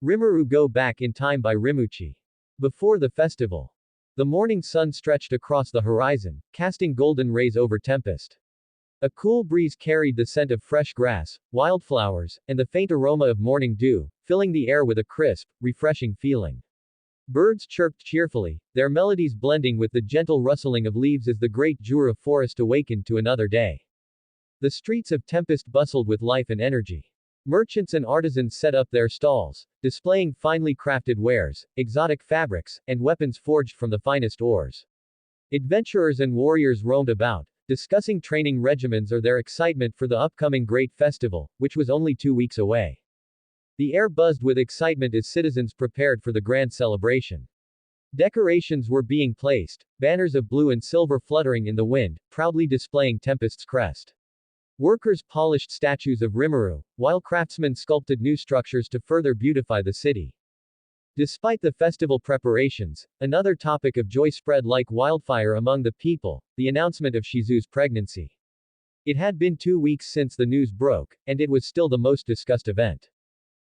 RIMURU Go Back in Time by Rimu-chi. Before the festival. The morning sun stretched across the horizon, casting golden rays over Tempest. A cool breeze carried the scent of fresh grass, wildflowers, and the faint aroma of morning dew, filling the air with a crisp, refreshing feeling. Birds chirped cheerfully, their melodies blending with the gentle rustling of leaves as the great Jura forest awakened to another day. The streets of Tempest bustled with life and energy. Merchants and artisans set up their stalls, displaying finely crafted wares, exotic fabrics, and weapons forged from the finest ores. Adventurers and warriors roamed about, discussing training regimens or their excitement for the upcoming great festival, which was only 2 weeks away. The air buzzed with excitement as citizens prepared for the grand celebration. Decorations were being placed, banners of blue and silver fluttering in the wind, proudly displaying Tempest's crest. Workers polished statues of Rimuru, while craftsmen sculpted new structures to further beautify the city. Despite the festival preparations, another topic of joy spread like wildfire among the people, the announcement of Shizu's pregnancy. It had been 2 weeks since the news broke, and it was still the most discussed event.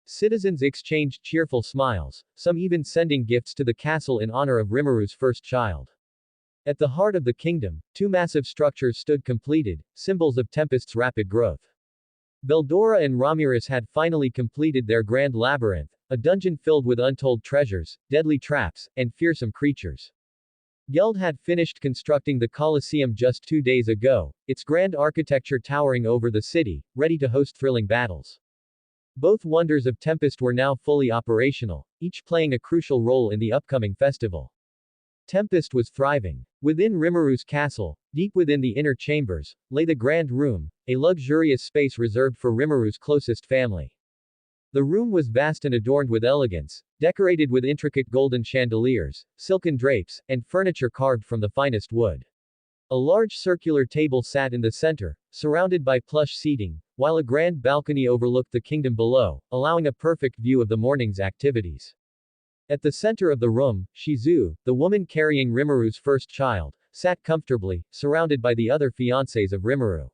Citizens exchanged cheerful smiles, some even sending gifts to the castle in honor of Rimuru's first child. At the heart of the kingdom, 2 massive structures stood completed, symbols of Tempest's rapid growth. Veldora and Ramirez had finally completed their grand labyrinth, a dungeon filled with untold treasures, deadly traps, and fearsome creatures. Geld had finished constructing the Colosseum just 2 days ago, its grand architecture towering over the city, ready to host thrilling battles. Both wonders of Tempest were now fully operational, each playing a crucial role in the upcoming festival. Tempest was thriving. Within Rimuru's castle, deep within the inner chambers, lay the Grand Room, a luxurious space reserved for Rimuru's closest family. The room was vast and adorned with elegance, decorated with intricate golden chandeliers, silken drapes, and furniture carved from the finest wood. A large circular table sat in the center, surrounded by plush seating, while a grand balcony overlooked the kingdom below, allowing a perfect view of the morning's activities. At the center of the room, Shizu, the woman carrying Rimuru's first child, sat comfortably, surrounded by the other fiancés of Rimuru.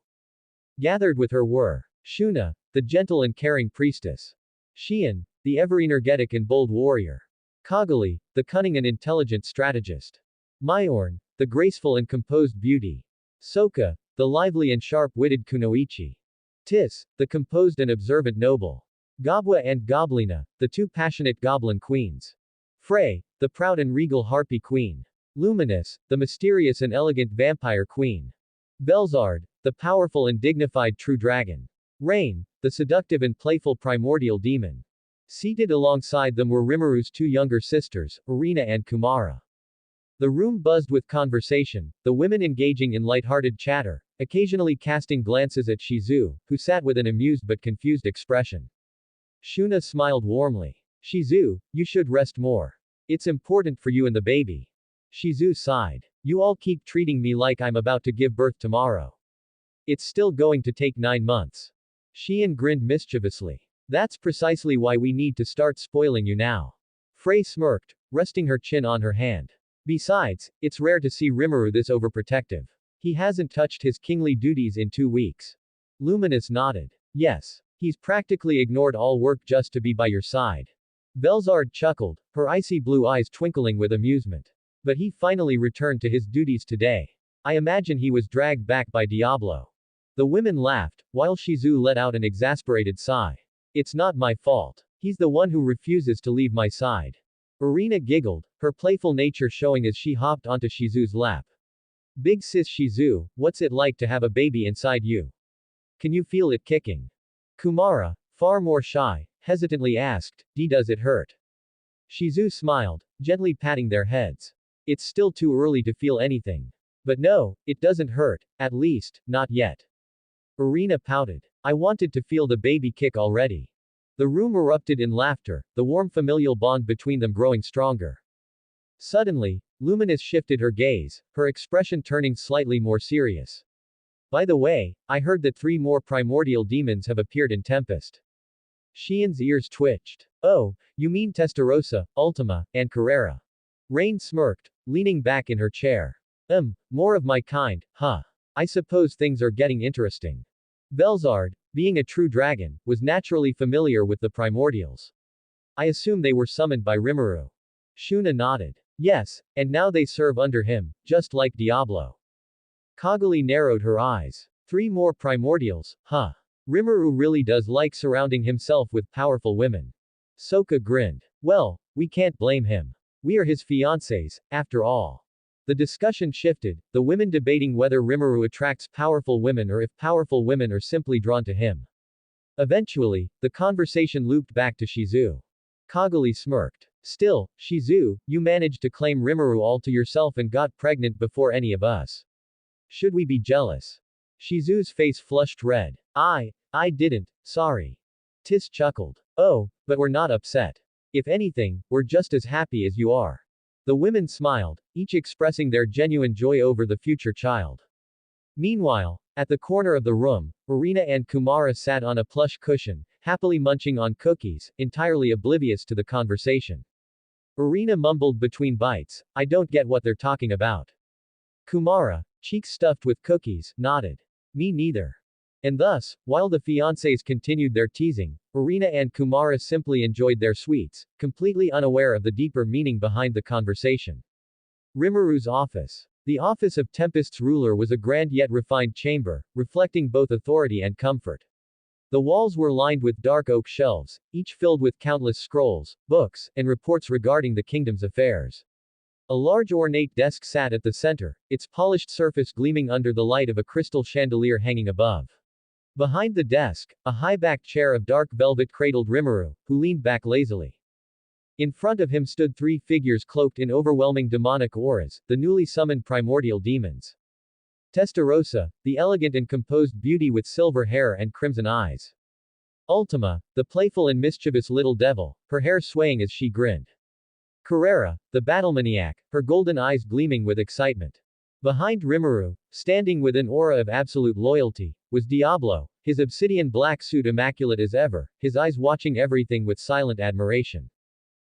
Gathered with her were Shuna, the gentle and caring priestess; Shion, the ever-energetic and bold warrior; Kaguli, the cunning and intelligent strategist; Myorn, the graceful and composed beauty; Soka, the lively and sharp-witted kunoichi; Tis, the composed and observant noble; Gobwa and Goblina, the 2 passionate goblin queens; Frey, the proud and regal harpy queen; Luminous, the mysterious and elegant vampire queen; Belzard, the powerful and dignified true dragon; Rain, the seductive and playful primordial demon. Seated alongside them were Rimuru's 2 younger sisters, Irina and Kumara. The room buzzed with conversation, the women engaging in light-hearted chatter, occasionally casting glances at Shizu, who sat with an amused but confused expression. Shuna smiled warmly. Shizu, you should rest more. It's important for you and the baby. Shizu sighed. You all keep treating me like I'm about to give birth tomorrow. It's still going to take 9 months. Shion grinned mischievously. That's precisely why we need to start spoiling you now. Frey smirked, resting her chin on her hand. Besides, it's rare to see Rimuru this overprotective. He hasn't touched his kingly duties in 2 weeks. Luminous nodded. Yes. He's practically ignored all work just to be by your side. Belzard chuckled, her icy blue eyes twinkling with amusement. But he finally returned to his duties today. I imagine he was dragged back by Diablo. The women laughed, while Shizu let out an exasperated sigh. It's not my fault. He's the one who refuses to leave my side. Irina giggled, her playful nature showing as she hopped onto Shizu's lap. Big sis Shizu, what's it like to have a baby inside you? Can you feel it kicking? Kumara, far more shy, hesitantly asked, does it hurt? Shizu smiled, gently patting their heads. It's still too early to feel anything. But no, it doesn't hurt, at least, not yet. Irina pouted. I wanted to feel the baby kick already. The room erupted in laughter, the warm familial bond between them growing stronger. Suddenly, Luminous shifted her gaze, her expression turning slightly more serious. By the way, I heard that 3 more primordial demons have appeared in Tempest. Shion's ears twitched. Oh, you mean Testarossa, Ultima, and Carrera. Rain smirked, leaning back in her chair. More of my kind, huh? I suppose things are getting interesting. Belzard, being a true dragon, was naturally familiar with the primordials. I assume they were summoned by Rimuru. Shuna nodded. Yes, and now they serve under him, just like Diablo. Kaguli narrowed her eyes. 3 more primordials, huh? Rimuru really does like surrounding himself with powerful women. Soka grinned. Well, we can't blame him. We are his fiancés, after all. The discussion shifted, the women debating whether Rimuru attracts powerful women or if powerful women are simply drawn to him. Eventually, the conversation looped back to Shizu. Kaguli smirked. Still, Shizu, you managed to claim Rimuru all to yourself and got pregnant before any of us. Should we be jealous? Shizu's face flushed red. I didn't, sorry. Tis chuckled. Oh, but we're not upset. If anything, we're just as happy as you are. The women smiled, each expressing their genuine joy over the future child. Meanwhile, at the corner of the room, Irina and Kumara sat on a plush cushion, happily munching on cookies, entirely oblivious to the conversation. Irina mumbled between bites, I don't get what they're talking about. Kumara, cheeks stuffed with cookies, nodded. Me neither. And thus, while the fiancés continued their teasing, Irina and Kumara simply enjoyed their sweets, completely unaware of the deeper meaning behind the conversation. Rimuru's office. The office of Tempest's ruler was a grand yet refined chamber, reflecting both authority and comfort. The walls were lined with dark oak shelves, each filled with countless scrolls, books, and reports regarding the kingdom's affairs. A large ornate desk sat at the center, its polished surface gleaming under the light of a crystal chandelier hanging above. Behind the desk, a high-backed chair of dark velvet cradled Rimuru, who leaned back lazily. In front of him stood 3 figures cloaked in overwhelming demonic auras, the newly summoned primordial demons. Testarossa, the elegant and composed beauty with silver hair and crimson eyes. Ultima, the playful and mischievous little devil, her hair swaying as she grinned. Carrera, the battlemaniac, her golden eyes gleaming with excitement. Behind Rimuru, standing with an aura of absolute loyalty, was Diablo, his obsidian black suit immaculate as ever, his eyes watching everything with silent admiration.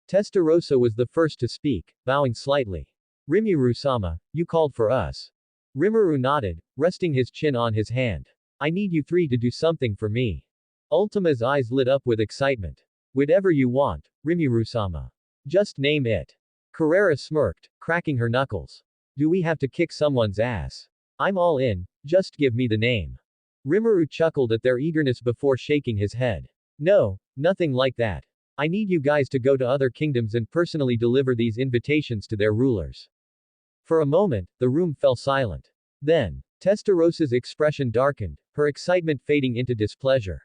Testarossa was the first to speak, bowing slightly. Rimuru-sama, you called for us. Rimuru nodded, resting his chin on his hand. I need you 3 to do something for me. Ultima's eyes lit up with excitement. Whatever you want, Rimuru-sama. Just name it. Carrera smirked, cracking her knuckles. Do we have to kick someone's ass? I'm all in, just give me the name. Rimuru chuckled at their eagerness before shaking his head. No, nothing like that. I need you guys to go to other kingdoms and personally deliver these invitations to their rulers. For a moment, the room fell silent. Then, Testarossa's expression darkened, her excitement fading into displeasure.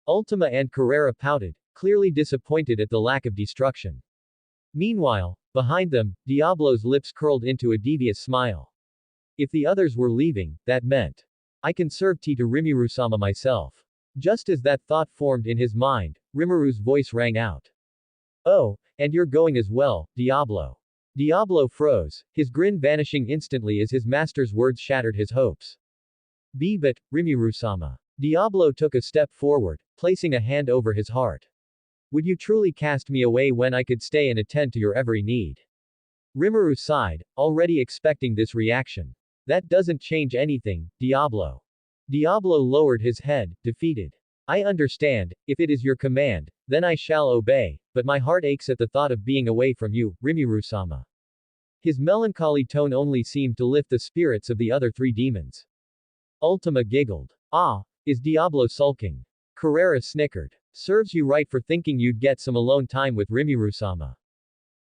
Ultima and Carrera pouted, clearly disappointed at the lack of destruction. Meanwhile, behind them, Diablo's lips curled into a devious smile. If the others were leaving, that meant, I can serve tea to Rimuru-sama myself. Just as that thought formed in his mind, Rimuru's voice rang out. Oh, and you're going as well, Diablo. Diablo froze, his grin vanishing instantly as his master's words shattered his hopes. But, Rimuru-sama. Diablo took a step forward, placing a hand over his heart. Would you truly cast me away when I could stay and attend to your every need? Rimuru sighed, already expecting this reaction. That doesn't change anything, Diablo. Diablo lowered his head, defeated. I understand, if it is your command, then I shall obey, but my heart aches at the thought of being away from you, Rimuru-sama. His melancholy tone only seemed to lift the spirits of the other 3 demons. Ultima giggled. Ah, is Diablo sulking? Carrera snickered. Serves you right for thinking you'd get some alone time with Rimuru-sama.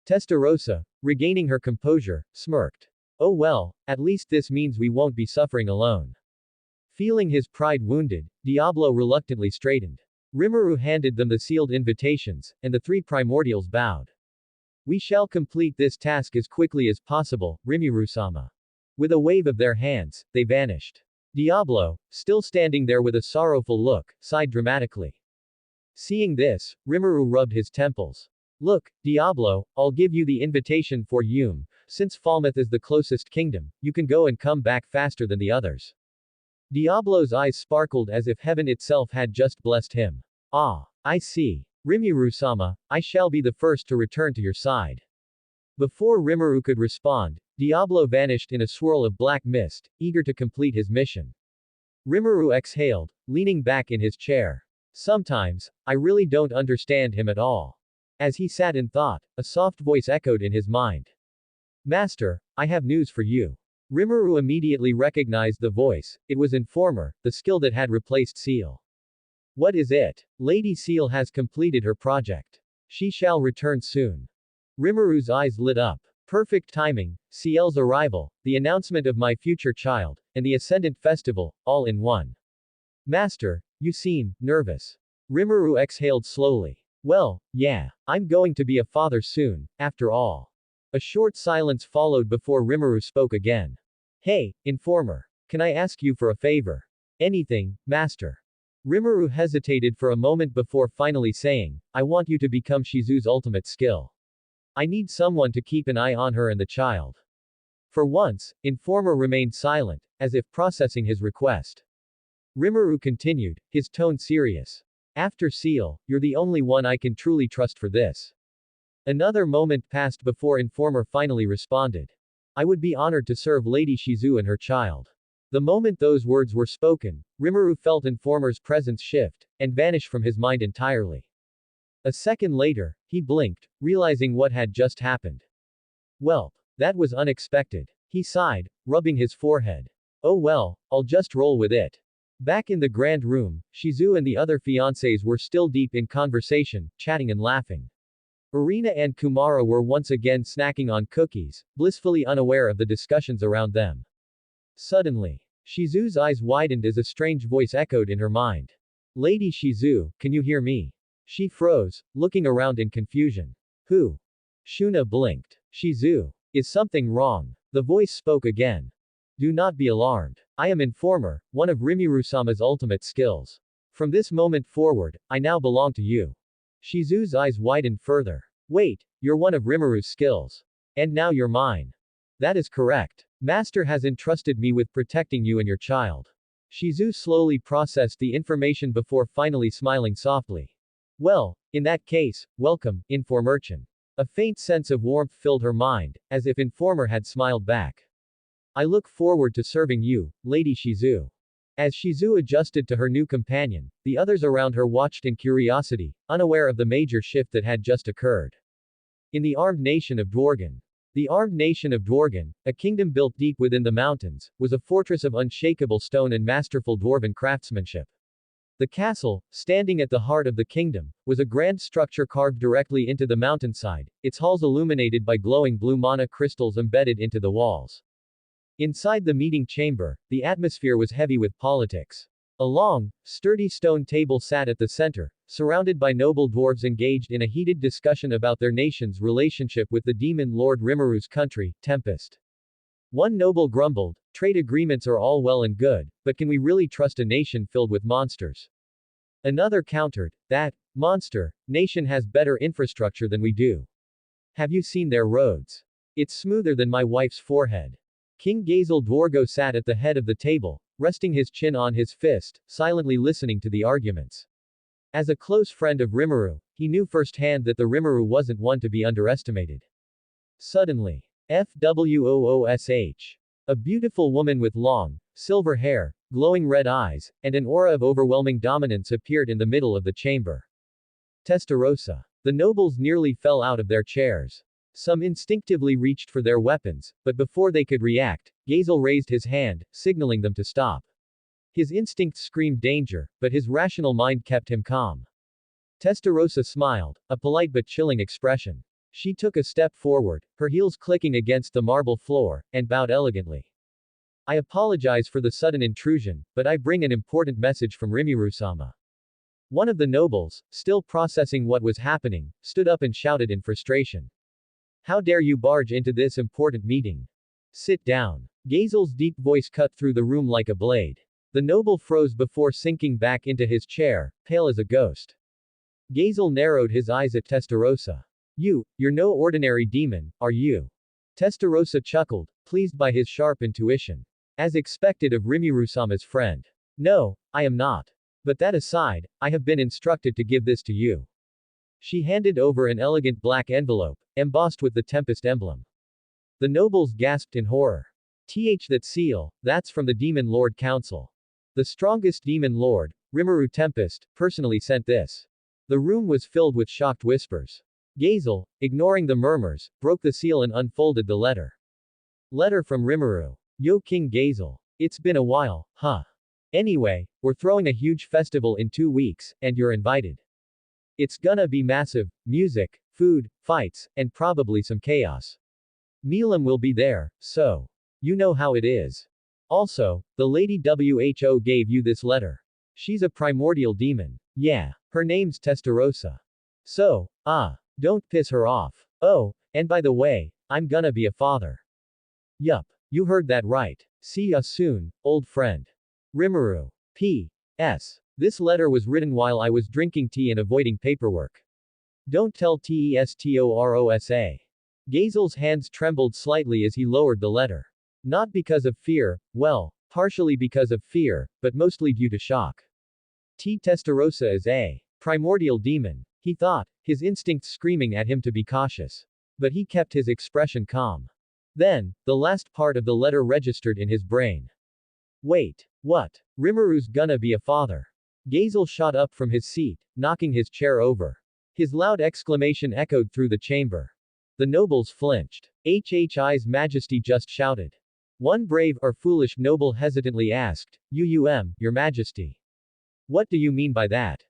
Testarossa, regaining her composure, smirked. Oh well, at least this means we won't be suffering alone. Feeling his pride wounded, Diablo reluctantly straightened. Rimuru handed them the sealed invitations, and the 3 primordials bowed. We shall complete this task as quickly as possible, Rimuru-sama. With a wave of their hands, they vanished. Diablo, still standing there with a sorrowful look, sighed dramatically. Seeing this, Rimuru rubbed his temples. Look, Diablo, I'll give you the invitation for Yume. Since Falmouth is the closest kingdom, you can go and come back faster than the others. Diablo's eyes sparkled as if heaven itself had just blessed him. Ah, I see. Rimuru-sama, I shall be the first to return to your side. Before Rimuru could respond, Diablo vanished in a swirl of black mist, eager to complete his mission. Rimuru exhaled, leaning back in his chair. Sometimes, I really don't understand him at all. As he sat in thought, a soft voice echoed in his mind. Master, I have news for you. Rimuru immediately recognized the voice. It was Informer, the skill that had replaced Seal. What is it? Lady Seal has completed her project. She shall return soon. Rimuru's eyes lit up. Perfect timing, Ciel's arrival, the announcement of my future child, and the Ascendant Festival, all in one. Master, you seem nervous. Rimuru exhaled slowly. Well, yeah, I'm going to be a father soon, after all. A short silence followed before Rimuru spoke again. Hey, Informer. Can I ask you for a favor? Anything, Master. Rimuru hesitated for a moment before finally saying, I want you to become Shizu's ultimate skill. I need someone to keep an eye on her and the child. For once, Informer remained silent, as if processing his request. Rimuru continued, his tone serious. After Seal, you're the only one I can truly trust for this. Another moment passed before Informer finally responded. I would be honored to serve Lady Shizu and her child. The moment those words were spoken, Rimuru felt Informer's presence shift, and vanish from his mind entirely. A second later, he blinked, realizing what had just happened. Well, that was unexpected. He sighed, rubbing his forehead. Oh well, I'll just roll with it. Back in the grand room, Shizu and the other fiancés were still deep in conversation, chatting and laughing. Irina and Kumara were once again snacking on cookies, blissfully unaware of the discussions around them. Suddenly, Shizu's eyes widened as a strange voice echoed in her mind. Lady Shizu, can you hear me? She froze, looking around in confusion. Who? Shuna blinked. Shizu. Is something wrong? The voice spoke again. Do not be alarmed. I am Informer, one of Rimuru-sama's ultimate skills. From this moment forward, I now belong to you. Shizu's eyes widened further. Wait, you're one of Rimuru's skills. And now you're mine. That is correct. Master has entrusted me with protecting you and your child. Shizu slowly processed the information before finally smiling softly. Well, in that case, welcome, Informerchan. A faint sense of warmth filled her mind, as if Informer had smiled back. I look forward to serving you, Lady Shizu. As Shizu adjusted to her new companion, the others around her watched in curiosity, unaware of the major shift that had just occurred. In the armed nation of Dworgen. The armed nation of Dworgen, a kingdom built deep within the mountains, was a fortress of unshakable stone and masterful dwarven craftsmanship. The castle, standing at the heart of the kingdom, was a grand structure carved directly into the mountainside, its halls illuminated by glowing blue mana crystals embedded into the walls. Inside the meeting chamber, the atmosphere was heavy with politics. A long, sturdy stone table sat at the center, surrounded by noble dwarves engaged in a heated discussion about their nation's relationship with the demon lord Rimuru's country, Tempest. One noble grumbled, trade agreements are all well and good, but can we really trust a nation filled with monsters? Another countered, that monster nation has better infrastructure than we do. Have you seen their roads? It's smoother than my wife's forehead. King Gazel Dwargo sat at the head of the table, resting his chin on his fist, silently listening to the arguments. As a close friend of Rimuru, he knew firsthand that the Rimuru wasn't one to be underestimated. Suddenly, FWOOSH. A beautiful woman with long, silver hair, glowing red eyes, and an aura of overwhelming dominance appeared in the middle of the chamber. Testarossa. The nobles nearly fell out of their chairs. Some instinctively reached for their weapons, but before they could react, Gazel raised his hand, signaling them to stop. His instincts screamed danger, but his rational mind kept him calm. Testarossa smiled, a polite but chilling expression. She took a step forward, her heels clicking against the marble floor, and bowed elegantly. I apologize for the sudden intrusion, but I bring an important message from Rimuru-sama. One of the nobles, still processing what was happening, stood up and shouted in frustration. How dare you barge into this important meeting? Sit down. Gazel's deep voice cut through the room like a blade. The noble froze before sinking back into his chair, pale as a ghost. Gazel narrowed his eyes at Testarossa. You're no ordinary demon, are you? Testarossa chuckled, pleased by his sharp intuition. As expected of Rimuru-sama's friend. No, I am not. But that aside, I have been instructed to give this to you. She handed over an elegant black envelope, embossed with the Tempest emblem. The nobles gasped in horror. That seal, that's from the Demon Lord Council. The strongest demon lord, Rimuru Tempest, personally sent this. The room was filled with shocked whispers. Gazel, ignoring the murmurs, broke the seal and unfolded the letter. Letter from Rimuru. Yo King Gazel. It's been a while, huh? Anyway, we're throwing a huge festival in 2 weeks, and you're invited. It's gonna be massive, music, food, fights, and probably some chaos. Milam will be there, so. You know how it is. Also, the Lady WHO gave you this letter. She's a primordial demon. Yeah. Her name's Testarossa. So, don't piss her off. Oh, and by the way, I'm gonna be a father. Yup. You heard that right. See ya soon, old friend. Rimuru. P.S. This letter was written while I was drinking tea and avoiding paperwork. Don't tell Testorosa. Gazel's hands trembled slightly as he lowered the letter. Not because of fear, well, partially because of fear, but mostly due to shock. Testarossa is a primordial demon, he thought, his instincts screaming at him to be cautious. But he kept his expression calm. Then, the last part of the letter registered in his brain. Wait. What? Rimuru's gonna be a father. Gazel shot up from his seat, knocking his chair over. His loud exclamation echoed through the chamber. The nobles flinched. His Majesty just shouted. One brave or foolish noble hesitantly asked, Your Majesty. What do you mean by that?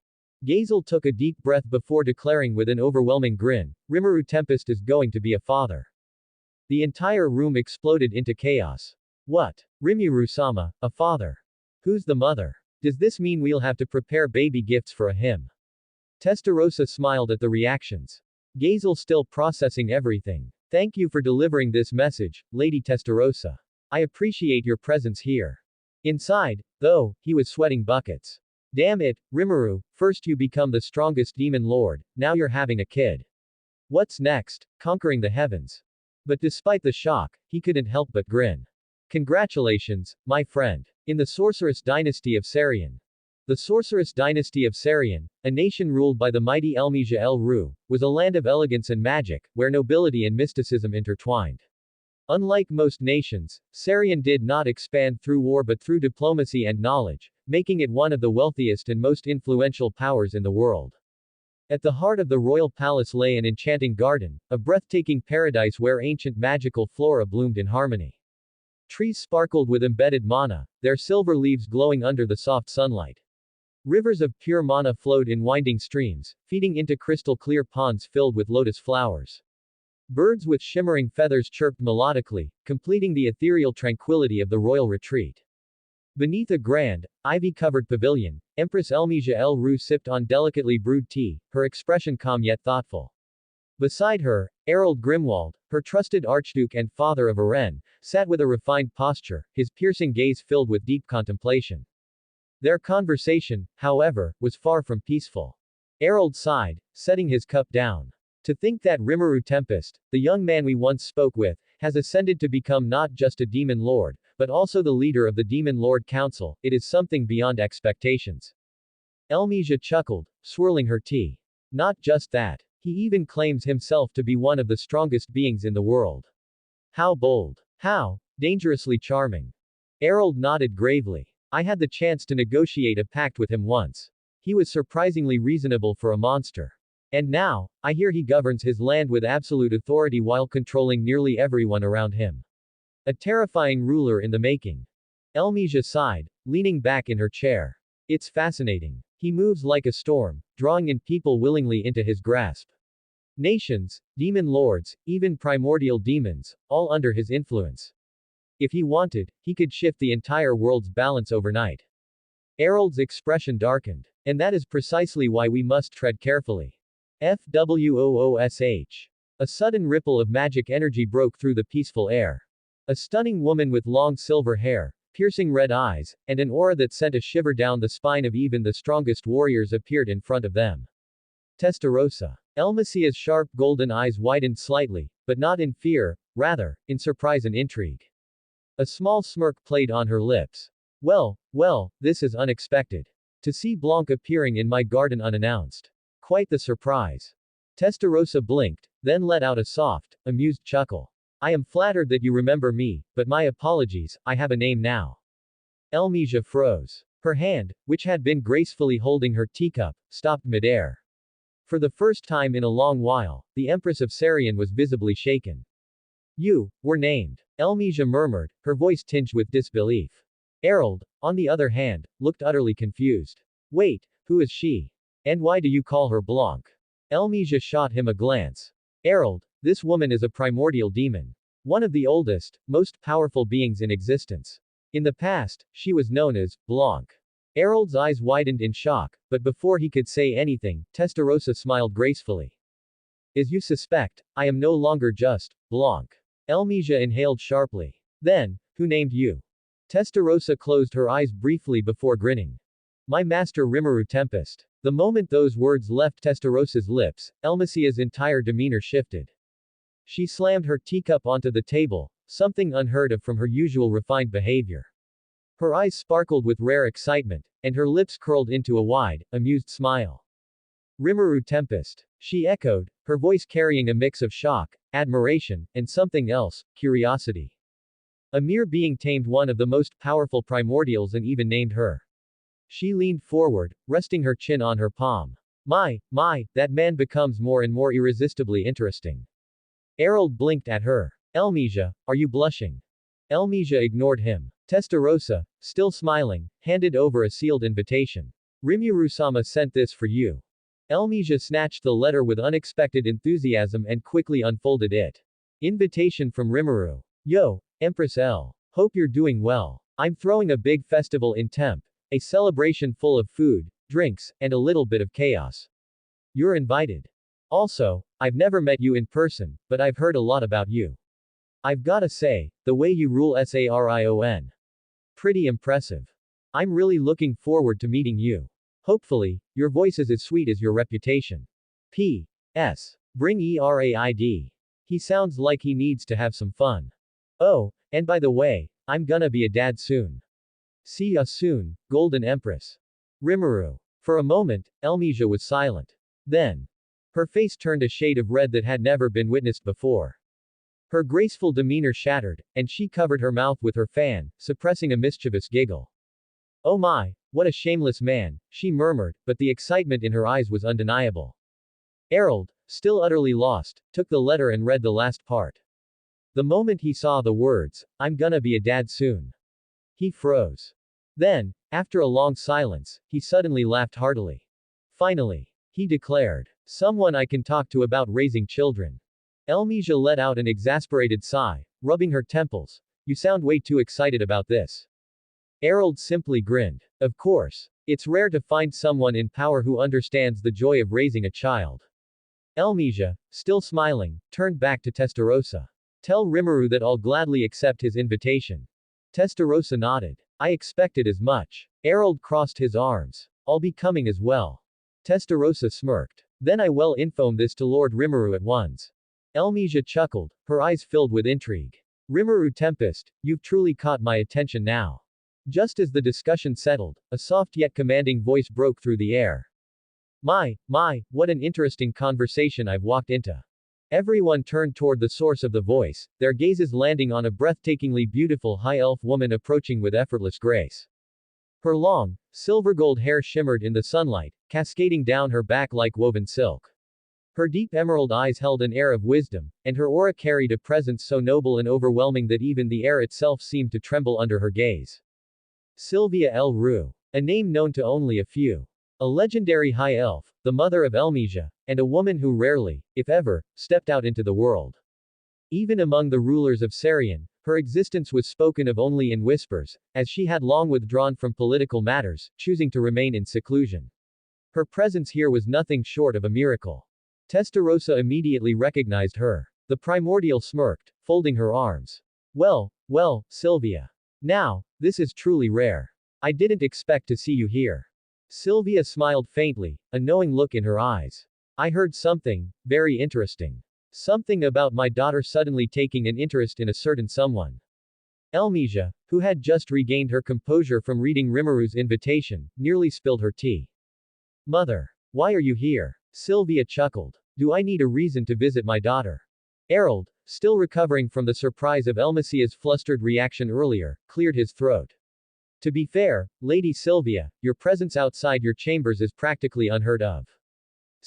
Gazel took a deep breath before declaring with an overwhelming grin, Rimuru Tempest is going to be a father. The entire room exploded into chaos. What? Rimuru-sama, a father? Who's the mother? Does this mean we'll have to prepare baby gifts for him? Testarossa smiled at the reactions. Gazel still processing everything. Thank you for delivering this message, Lady Testarossa. I appreciate your presence here. Inside, though, he was sweating buckets. Damn it, Rimuru, first you become the strongest demon lord, now you're having a kid. What's next? Conquering the heavens. But despite the shock, he couldn't help but grin. Congratulations, my friend. In the Sorceress Dynasty of Sarian. The Sorceress Dynasty of Sarian, a nation ruled by the mighty Elmija El-Ru, was a land of elegance and magic, where nobility and mysticism intertwined. Unlike most nations, Sarian did not expand through war but through diplomacy and knowledge, making it one of the wealthiest and most influential powers in the world. At the heart of the royal palace lay an enchanting garden, a breathtaking paradise where ancient magical flora bloomed in harmony. Trees sparkled with embedded mana, their silver leaves glowing under the soft sunlight. Rivers of pure mana flowed in winding streams, feeding into crystal-clear ponds filled with lotus flowers. Birds with shimmering feathers chirped melodically, completing the ethereal tranquility of the royal retreat. Beneath a grand, ivy-covered pavilion, Empress Elmija El-Ru sipped on delicately brewed tea, her expression calm yet thoughtful. Beside her, Errol Grimwald, her trusted archduke and father of Aren, sat with a refined posture, his piercing gaze filled with deep contemplation. Their conversation, however, was far from peaceful. Errol sighed, setting his cup down. To think that Rimuru Tempest, the young man we once spoke with, has ascended to become not just a demon lord, but also the leader of the Demon Lord Council, it is something beyond expectations. Elmija chuckled, swirling her tea. Not just that. He even claims himself to be one of the strongest beings in the world. How bold. How dangerously charming. Errol nodded gravely. I had the chance to negotiate a pact with him once. He was surprisingly reasonable for a monster. And now, I hear he governs his land with absolute authority while controlling nearly everyone around him. A terrifying ruler in the making. Elmija sighed, leaning back in her chair. It's fascinating. He moves like a storm, drawing in people willingly into his grasp. Nations, demon lords, even primordial demons, all under his influence. If he wanted, he could shift the entire world's balance overnight. Errol's expression darkened. And that is precisely why we must tread carefully. FWOOSH. A sudden ripple of magic energy broke through the peaceful air. A stunning woman with long silver hair, piercing red eyes, and an aura that sent a shiver down the spine of even the strongest warriors appeared in front of them. Testarossa. Elmasia's sharp golden eyes widened slightly, but not in fear, rather, in surprise and intrigue. A small smirk played on her lips. Well, this is unexpected. To see Blanc appearing in my garden unannounced. Quite the surprise. Testarossa blinked, then let out a soft, amused chuckle. I am flattered that you remember me, but my apologies, I have a name now. Elmija froze. Her hand, which had been gracefully holding her teacup, stopped midair. For the first time in a long while, the Empress of Sarian was visibly shaken. You were named. Elmesia murmured, her voice tinged with disbelief. Harold, on the other hand, looked utterly confused. Wait, who is she? And why do you call her Blanc? Elmesia shot him a glance. Harold, this woman is a primordial demon. One of the oldest, most powerful beings in existence. In the past, she was known as Blanc. Harold's eyes widened in shock, but before he could say anything, Testarossa smiled gracefully. As you suspect, I am no longer just Blanc. Elmesia inhaled sharply. Then, who named you? Testarossa closed her eyes briefly before grinning. My master Rimuru Tempest. The moment those words left Testarossa's lips, Elmesia's entire demeanor shifted. She slammed her teacup onto the table, something unheard of from her usual refined behavior. Her eyes sparkled with rare excitement, and her lips curled into a wide, amused smile. Rimuru Tempest. She echoed, her voice carrying a mix of shock, admiration, and something else, curiosity. A mere being tamed one of the most powerful primordials and even named her. She leaned forward, resting her chin on her palm. My, that man becomes more and more irresistibly interesting. Harold blinked at her. Elmesia, are you blushing? Elmesia ignored him. Testarossa, still smiling, handed over a sealed invitation. Rimuru-sama sent this for you. Elmesia snatched the letter with unexpected enthusiasm and quickly unfolded it. Invitation from Rimuru. Yo, Empress L. Hope you're doing well. I'm throwing a big festival in Temp. A celebration full of food, drinks, and a little bit of chaos. You're invited. Also, I've never met you in person, but I've heard a lot about you. I've gotta say, the way you rule Sarion. Pretty impressive. I'm really looking forward to meeting you. Hopefully, your voice is as sweet as your reputation. P.S. Bring ERAID. He sounds like he needs to have some fun. Oh, and by the way, I'm gonna be a dad soon. See ya soon, Golden Empress. Rimuru. For a moment, Elmesia was silent. Then, her face turned a shade of red that had never been witnessed before. Her graceful demeanor shattered, and she covered her mouth with her fan, suppressing a mischievous giggle. Oh my, what a shameless man, she murmured, but the excitement in her eyes was undeniable. Harold, still utterly lost, took the letter and read the last part. The moment he saw the words, I'm gonna be a dad soon. He froze. Then, after a long silence, he suddenly laughed heartily. Finally, he declared, someone I can talk to about raising children. Elmesia let out an exasperated sigh, rubbing her temples. You sound way too excited about this. Harold simply grinned. Of course. It's rare to find someone in power who understands the joy of raising a child. Elmesia, still smiling, turned back to Testarossa. Tell Rimuru that I'll gladly accept his invitation. Testarossa nodded. I expected as much. Harold crossed his arms. I'll be coming as well. Testarossa smirked. Then I will inform this to Lord Rimuru at once. Elmesia chuckled, her eyes filled with intrigue. Rimuru Tempest, you've truly caught my attention now. Just as the discussion settled, a soft yet commanding voice broke through the air. My, what an interesting conversation I've walked into. Everyone turned toward the source of the voice, their gazes landing on a breathtakingly beautiful high-elf woman approaching with effortless grace. Her long, silver-gold hair shimmered in the sunlight, cascading down her back like woven silk. Her deep emerald eyes held an air of wisdom, and her aura carried a presence so noble and overwhelming that even the air itself seemed to tremble under her gaze. Sylvia L. Rue. A name known to only a few. A legendary high elf, the mother of Elmesia, and a woman who rarely, if ever, stepped out into the world. Even among the rulers of Sarian, her existence was spoken of only in whispers, as she had long withdrawn from political matters, choosing to remain in seclusion. Her presence here was nothing short of a miracle. Testarossa immediately recognized her. The primordial smirked, folding her arms. Well, Sylvia. Now, this is truly rare. I didn't expect to see you here. Sylvia smiled faintly, a knowing look in her eyes. I heard something very interesting. Something about my daughter suddenly taking an interest in a certain someone. Elmesia, who had just regained her composure from reading Rimuru's invitation, nearly spilled her tea. Mother. Why are you here? Sylvia chuckled. Do I need a reason to visit my daughter? Harold, still recovering from the surprise of Elmesia's flustered reaction earlier, cleared his throat. To be fair, Lady Sylvia, your presence outside your chambers is practically unheard of.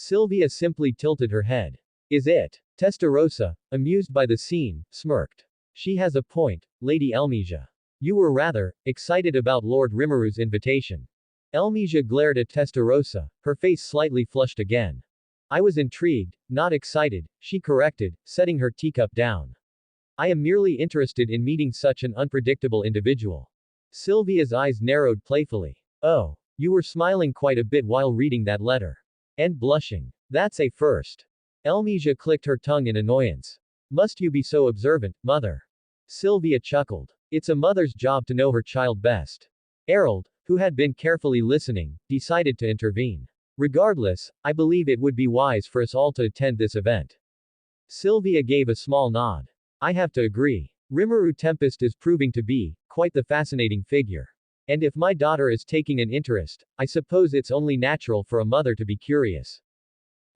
Sylvia simply tilted her head. Is it? Testarossa, amused by the scene, smirked. She has a point, Lady Elmesia. You were rather excited about Lord Rimuru's invitation. Elmesia glared at Testarossa, her face slightly flushed again. I was intrigued, not excited, she corrected, setting her teacup down. I am merely interested in meeting such an unpredictable individual. Sylvia's eyes narrowed playfully. Oh, you were smiling quite a bit while reading that letter. And blushing. That's a first. Elmesia clicked her tongue in annoyance. Must you be so observant, mother? Sylvia chuckled. It's a mother's job to know her child best. Harold, who had been carefully listening, decided to intervene. Regardless, I believe it would be wise for us all to attend this event. Sylvia gave a small nod. I have to agree. Rimuru Tempest is proving to be quite the fascinating figure. And if my daughter is taking an interest, I suppose it's only natural for a mother to be curious.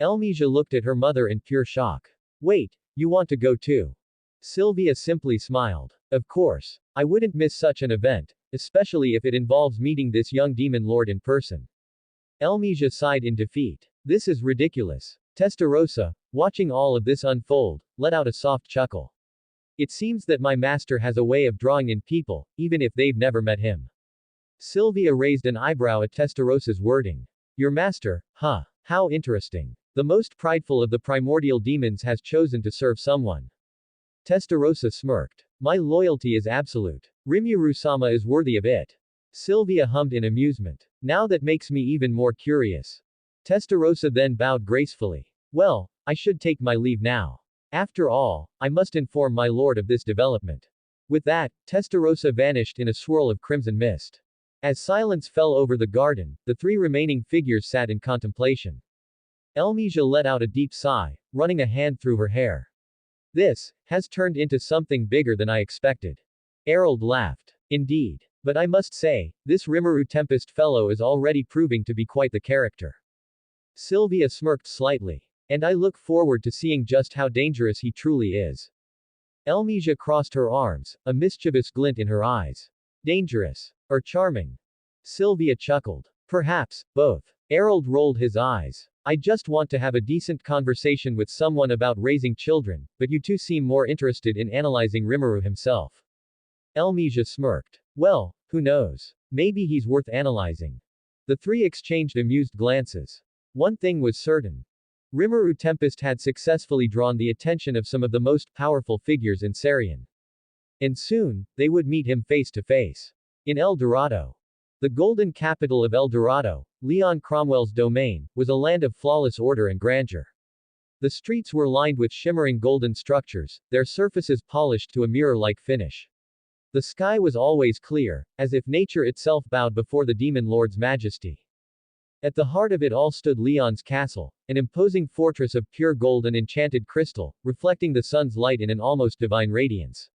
Elmesia looked at her mother in pure shock. Wait, you want to go too? Sylvia simply smiled. Of course. I wouldn't miss such an event, especially if it involves meeting this young demon lord in person. Elmesia sighed in defeat. This is ridiculous. Testarossa, watching all of this unfold, let out a soft chuckle. It seems that my master has a way of drawing in people, even if they've never met him. Sylvia raised an eyebrow at Testarossa's wording. Your master, huh? How interesting. The most prideful of the primordial demons has chosen to serve someone. Testarossa smirked. My loyalty is absolute. Rimuru-sama is worthy of it. Sylvia hummed in amusement. Now that makes me even more curious. Testarossa then bowed gracefully. Well, I should take my leave now. After all, I must inform my lord of this development. With that, Testarossa vanished in a swirl of crimson mist. As silence fell over the garden, the three remaining figures sat in contemplation. Elmesia let out a deep sigh, running a hand through her hair. This has turned into something bigger than I expected. Harold laughed. Indeed. But I must say, this Rimuru Tempest fellow is already proving to be quite the character. Sylvia smirked slightly. And I look forward to seeing just how dangerous he truly is. Elmesia crossed her arms, a mischievous glint in her eyes. Dangerous. Or charming? Sylvia chuckled. Perhaps, both. Harold rolled his eyes. I just want to have a decent conversation with someone about raising children, but you two seem more interested in analyzing Rimuru himself. Elmesia smirked. Well, who knows? Maybe he's worth analyzing. The three exchanged amused glances. One thing was certain. Rimuru Tempest had successfully drawn the attention of some of the most powerful figures in Sarian. And soon, they would meet him face to face. In El Dorado. The golden capital of El Dorado, Leon Cromwell's domain, was a land of flawless order and grandeur. The streets were lined with shimmering golden structures, their surfaces polished to a mirror-like finish. The sky was always clear, as if nature itself bowed before the demon lord's majesty. At the heart of it all stood Leon's castle, an imposing fortress of pure gold and enchanted crystal, reflecting the sun's light in an almost divine radiance.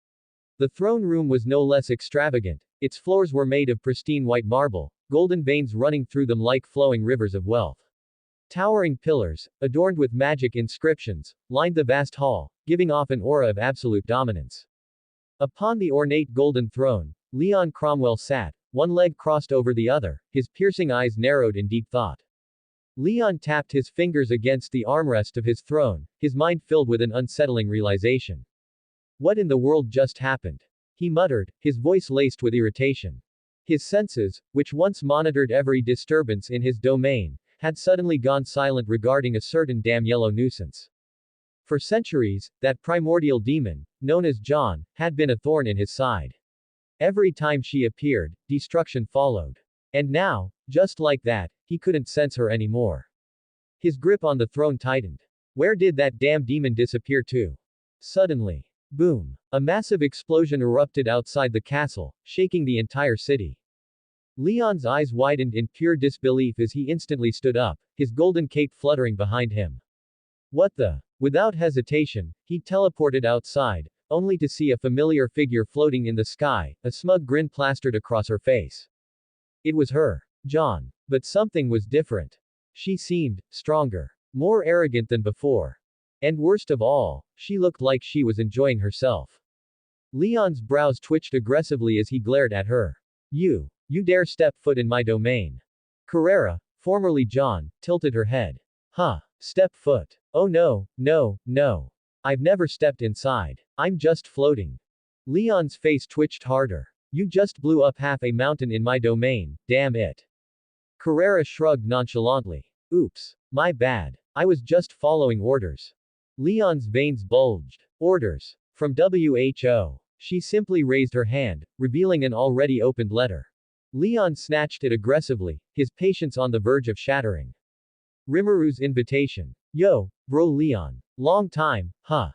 The throne room was no less extravagant. Its floors were made of pristine white marble, golden veins running through them like flowing rivers of wealth. Towering pillars, adorned with magic inscriptions, lined the vast hall, giving off an aura of absolute dominance. Upon the ornate golden throne, Leon Cromwell sat, one leg crossed over the other, his piercing eyes narrowed in deep thought. Leon tapped his fingers against the armrest of his throne, his mind filled with an unsettling realization. What in the world just happened? He muttered, his voice laced with irritation. His senses, which once monitored every disturbance in his domain, had suddenly gone silent regarding a certain damn yellow nuisance. For centuries, that primordial demon, known as John, had been a thorn in his side. Every time she appeared, destruction followed. And now, just like that, he couldn't sense her anymore. His grip on the throne tightened. Where did that damn demon disappear to? Suddenly. Boom. A massive explosion erupted outside the castle, shaking the entire city. Leon's eyes widened in pure disbelief as he instantly stood up, his golden cape fluttering behind him. What the? Without hesitation, he teleported outside, only to see a familiar figure floating in the sky, a smug grin plastered across her face. It was her. John. But something was different. She seemed stronger, more arrogant than before. And worst of all, she looked like she was enjoying herself. Leon's brows twitched aggressively as he glared at her. You dare step foot in my domain. Carrera, formerly John, tilted her head. Huh. Step foot. Oh no, no, no. I've never stepped inside. I'm just floating. Leon's face twitched harder. You just blew up half a mountain in my domain, damn it. Carrera shrugged nonchalantly. Oops. My bad. I was just following orders. Leon's veins bulged. Orders. From WHO. She simply raised her hand, revealing an already opened letter. Leon snatched it aggressively, his patience on the verge of shattering. Rimuru's invitation. Yo, bro Leon. Long time, huh?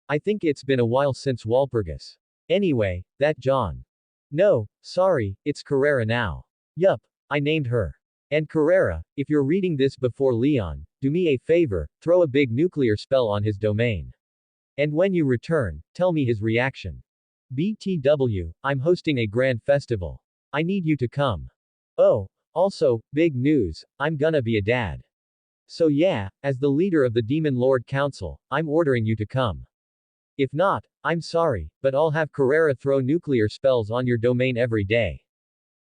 I think it's been a while since Walpurgis. Anyway, that John. No, sorry, it's Carrera now. Yup, I named her. And Carrera, if you're reading this before Leon, do me a favor, throw a big nuclear spell on his domain. And when you return, tell me his reaction. BTW, I'm hosting a grand festival. I need you to come. Oh, also, big news, I'm gonna be a dad. So yeah, as the leader of the Demon Lord Council, I'm ordering you to come. If not, I'm sorry, but I'll have Carrera throw nuclear spells on your domain every day.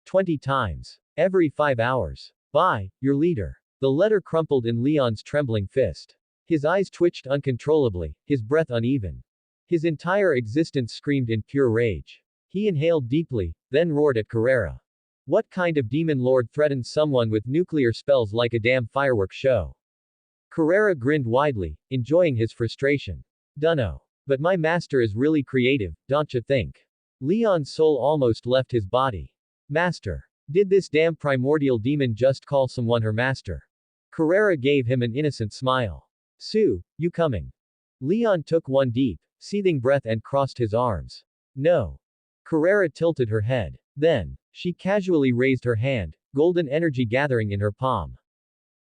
20 times. Every 5 hours. Bye, your leader. The letter crumpled in Leon's trembling fist. His eyes twitched uncontrollably, his breath uneven. His entire existence screamed in pure rage. He inhaled deeply, then roared at Carrera. What kind of demon lord threatens someone with nuclear spells like a damn fireworks show? Carrera grinned widely, enjoying his frustration. Dunno. But my master is really creative, don't you think? Leon's soul almost left his body. Master. Did this damn primordial demon just call someone her master? Carrera gave him an innocent smile. Sue, you coming? Leon took one deep, seething breath and crossed his arms. No. Carrera tilted her head. Then, she casually raised her hand, golden energy gathering in her palm.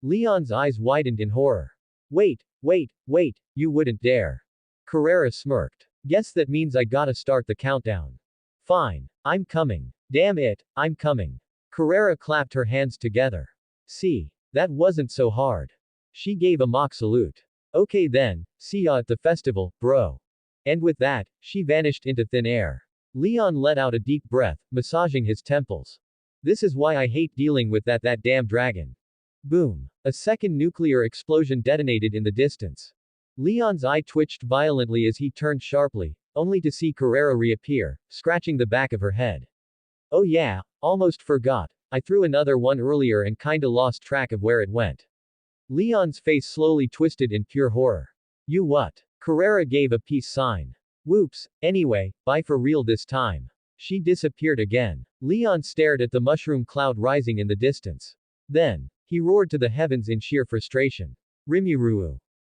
Leon's eyes widened in horror. Wait, you wouldn't dare. Carrera smirked. Guess that means I gotta start the countdown. Fine. I'm coming. Damn it, I'm coming. Carrera clapped her hands together. See. That wasn't so hard. She gave a mock salute. Okay then, see ya at the festival, bro. And with that, she vanished into thin air. Leon let out a deep breath, massaging his temples. This is why I hate dealing with that damn dragon. Boom. A second nuclear explosion detonated in the distance. Leon's eye twitched violently as he turned sharply, only to see Carrera reappear, scratching the back of her head. Oh yeah, almost forgot. I threw another one earlier and kinda lost track of where it went. Leon's face slowly twisted in pure horror. You what? Carrera gave a peace sign. Whoops, anyway, bye for real this time. She disappeared again. Leon stared at the mushroom cloud rising in the distance. Then, he roared to the heavens in sheer frustration. RIMURU.